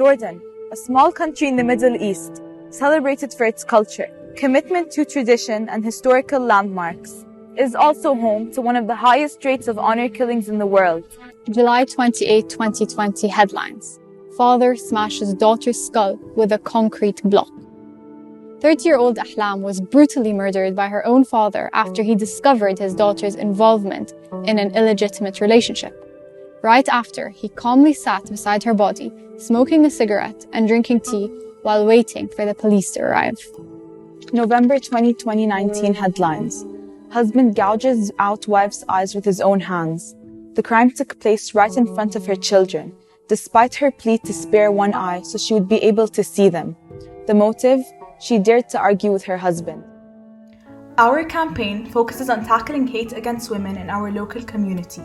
Jordan, a small country in the Middle East, celebrated for its culture, commitment to tradition and historical landmarks, is also home to one of the highest rates of honor killings in the world. July 28, 2020 headlines. Father smashes daughter's skull with a concrete block. 30-year-old Ahlam was brutally murdered by her own father after he discovered his daughter's involvement in an illegitimate relationship. Right after, he calmly sat beside her body, smoking a cigarette and drinking tea while waiting for the police to arrive. November 2019 headlines. Husband gouges out wife's eyes with his own hands. The crime took place right in front of her children, despite her plea to spare one eye so she would be able to see them. The motive? She dared to argue with her husband. Our campaign focuses on tackling hate against women in our local community.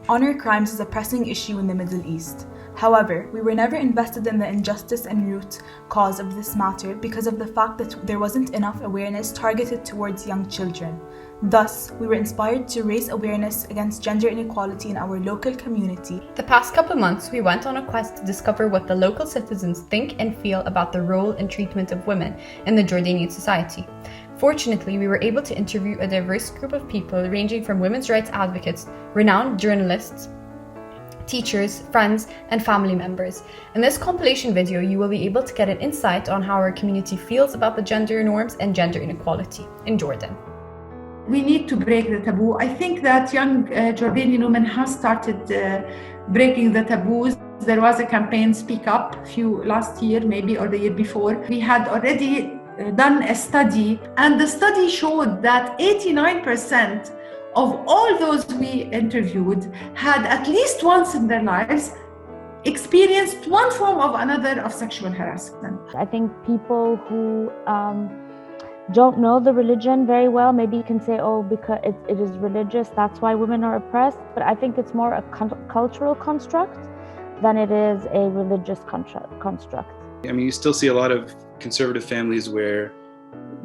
Honor crimes is a pressing issue in the Middle East. However, we were never invested in the injustice and root cause of this matter because of the fact that there wasn't enough awareness targeted towards young children. Thus, we were inspired to raise awareness against gender inequality in our local community. The past couple months, we went on a quest to discover what the local citizens think and feel about the role and treatment of women in the Jordanian society. Fortunately, we were able to interview a diverse group of people ranging from women's rights advocates, renowned journalists, teachers, friends, and family members. In this compilation video, you will be able to get an insight on how our community feels about the gender norms and gender inequality in Jordan. We need to break the taboo. I think that young Jordanian women have started breaking the taboos. There was a campaign, Speak Up, last year maybe, or the year before. We had already done a study, and the study showed that 89% of all those we interviewed had at least once in their lives experienced one form or another of sexual harassment. I think people who don't know the religion very well maybe can say, oh, because it is religious, that's why women are oppressed. But I think it's more a cultural construct than it is a religious construct. I mean, you still see a lot of conservative families where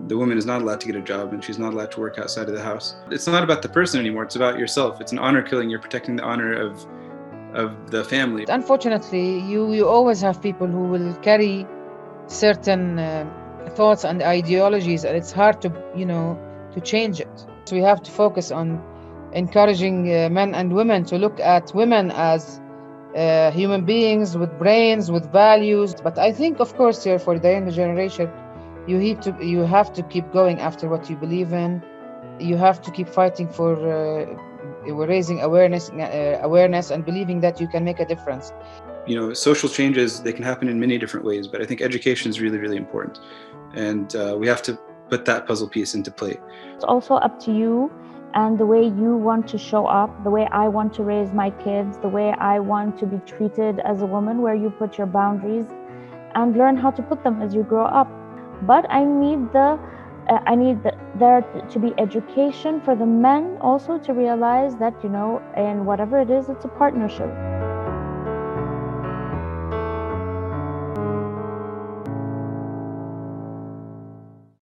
the woman is not allowed to get a job and she's not allowed to work outside of the house. It's not about the person anymore, it's about yourself. It's an honor killing, you're protecting the honor of the family. Unfortunately, you always have people who will carry certain thoughts and ideologies, and it's hard to change it. So we have to focus on encouraging men and women to look at women as human beings with brains, with values. But I think, of course, for the younger generation, you have to keep going after what you believe in. You have to keep fighting for raising awareness and believing that you can make a difference. Social changes, they can happen in many different ways, but I think education is really, really important. And we have to put that puzzle piece into play. It's also up to you and the way you want to show up, the way I want to raise my kids, the way I want to be treated as a woman, where you put your boundaries and learn how to put them as you grow up. But I need there to be education for the men also to realize that, in whatever it is, it's a partnership.